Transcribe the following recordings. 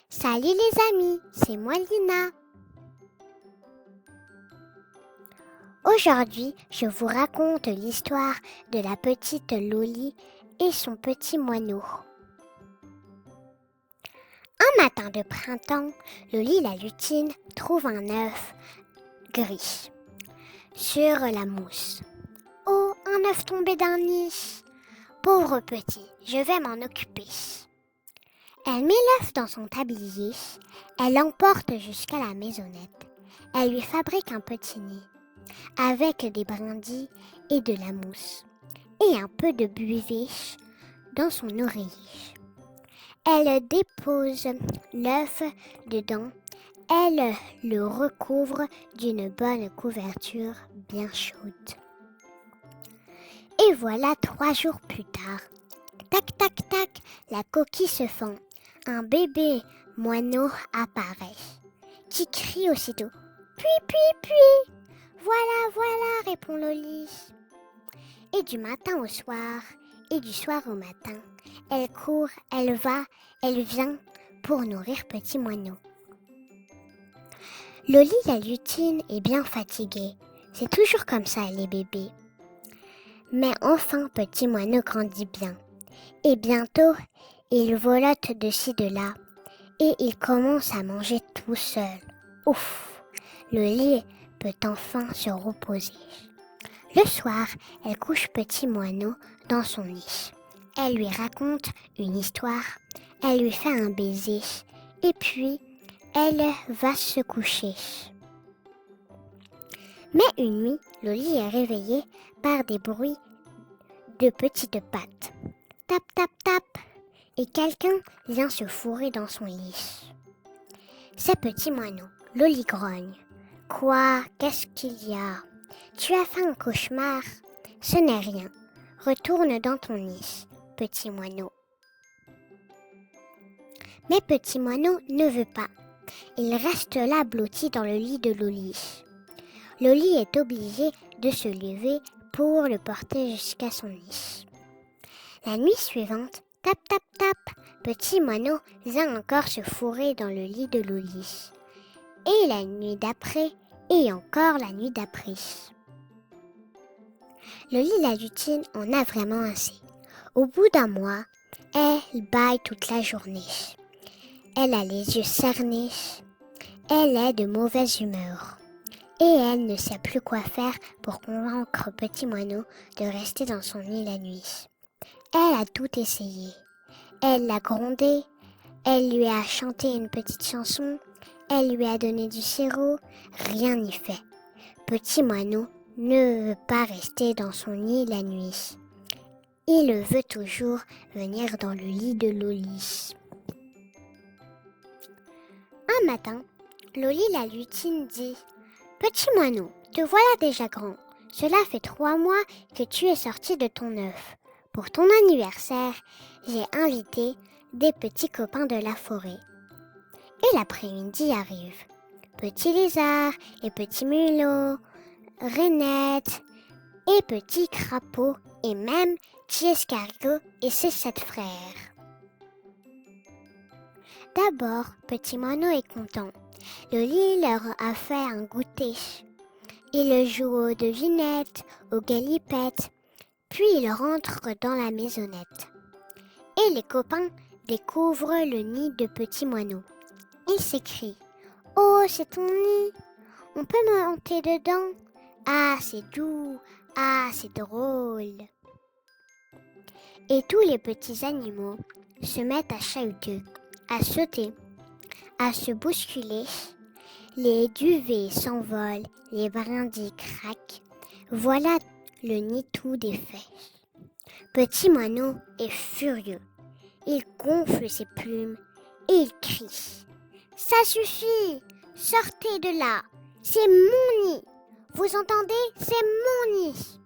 Salut les amis, c'est moi Lina. Aujourd'hui, je vous raconte l'histoire de la petite Loli et son petit moineau. Un matin de printemps, Loli la lutine trouve un œuf gris sur la mousse. Oh, un œuf tombé d'un nid. Pauvre petit, je vais m'en occuper. Elle met l'œuf dans son tablier, elle l'emporte jusqu'à la maisonnette. Elle lui fabrique un petit nid, avec des brindilles et de la mousse, et un peu de buée dans son oreiller. Elle dépose l'œuf dedans, elle le recouvre d'une bonne couverture bien chaude. Et voilà 3 jours plus tard. Tac, tac, tac, la coquille se fend. Un bébé moineau apparaît, qui crie aussitôt « Puis, puis, puis !»« Voilà, voilà !» répond Loli. Et du matin au soir, et du soir au matin, elle court, elle va, elle vient pour nourrir petit moineau. Loli la lutine est bien fatiguée. C'est toujours comme ça les bébés. Mais enfin petit moineau grandit bien. Et bientôt, il volote de ci de là et il commence à manger tout seul. Ouf! Loli peut enfin se reposer. Le soir, elle couche petit moineau dans son nid. Elle lui raconte une histoire, elle lui fait un baiser et puis elle va se coucher. Mais une nuit, Loli est réveillée par des bruits de petites pattes. Tap, tap, tap! Et quelqu'un vient se fourrer dans son lit. C'est petit moineau. Loli grogne. Quoi? Qu'est-ce qu'il y a? Tu as fait un cauchemar? Ce n'est rien. Retourne dans ton nid, petit moineau. Mais petit moineau ne veut pas. Il reste là blotti dans le lit de Loli. Loli est obligée de se lever pour le porter jusqu'à son nid. La nuit suivante, tap, tap, tap, petit moineau vient encore se fourrer dans le lit de Loli. Et la nuit d'après, et encore la nuit d'après. Loli la lutine en a vraiment assez. Au bout d'un mois, elle bâille toute la journée. Elle a les yeux cernés. Elle est de mauvaise humeur. Et elle ne sait plus quoi faire pour convaincre petit moineau de rester dans son lit la nuit. Elle a tout essayé. Elle l'a grondé, elle lui a chanté une petite chanson, elle lui a donné du sirop, rien n'y fait. Petit moineau ne veut pas rester dans son nid la nuit. Il veut toujours venir dans le lit de Loli. Un matin, Loli la lutine dit « Petit moineau, te voilà déjà grand. Cela fait 3 mois que tu es sorti de ton œuf. Pour ton anniversaire, j'ai invité des petits copains de la forêt. Et l'après-midi arrive. Petit lézard et petit mulot, rainette et petit crapaud et même petit escargot et ses 7 frères. D'abord, petit moineau est content. Loli leur a fait un goûter. Il joue aux devinettes, aux galipettes. Puis il rentre dans la maisonnette. Et les copains découvrent le nid de petit moineau. Ils s'écrient « Oh, c'est ton nid! On peut monter dedans? Ah, c'est doux! Ah, c'est drôle! » Et tous les petits animaux se mettent à chahuter, à sauter, à se bousculer. Les duvets s'envolent, les brindilles craquent. Voilà le nid tout défait. Petit moineau est furieux. Il gonfle ses plumes et il crie. « Ça suffit! Sortez de là! C'est mon nid! Vous entendez? C'est mon nid! »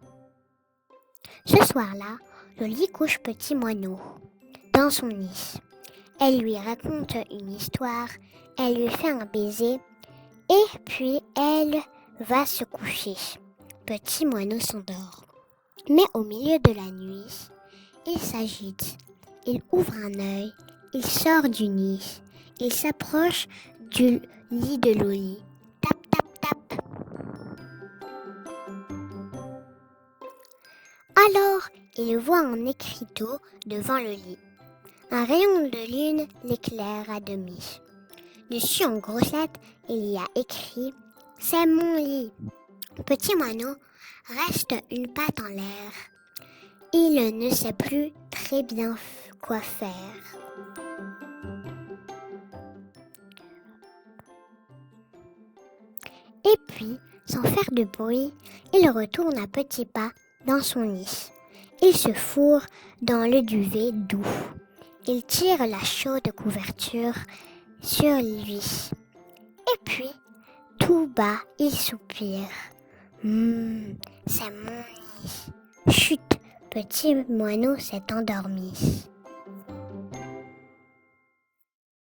Ce soir-là, Loli couche petit moineau dans son nid. Elle lui raconte une histoire, elle lui fait un baiser et puis elle va se coucher. Petit moineau s'endort. Mais au milieu de la nuit, il s'agite. Il ouvre un œil, il sort du nid, Il s'approche du lit de Loli. Tap, tap, tap. Alors, il voit un écriteau devant le lit. Un rayon de lune l'éclaire à demi. Dessus, en grosses lettres, il y a écrit « C'est mon lit ». Petit moineau reste une patte en l'air. Il ne sait plus très bien quoi faire. Et puis, sans faire de bruit, il retourne à petits pas dans son nid. Il se fourre dans le duvet doux. Il tire la chaude couverture sur lui. Et puis, tout bas, il soupire. C'est mon nid. Chut, petit moineau s'est endormi.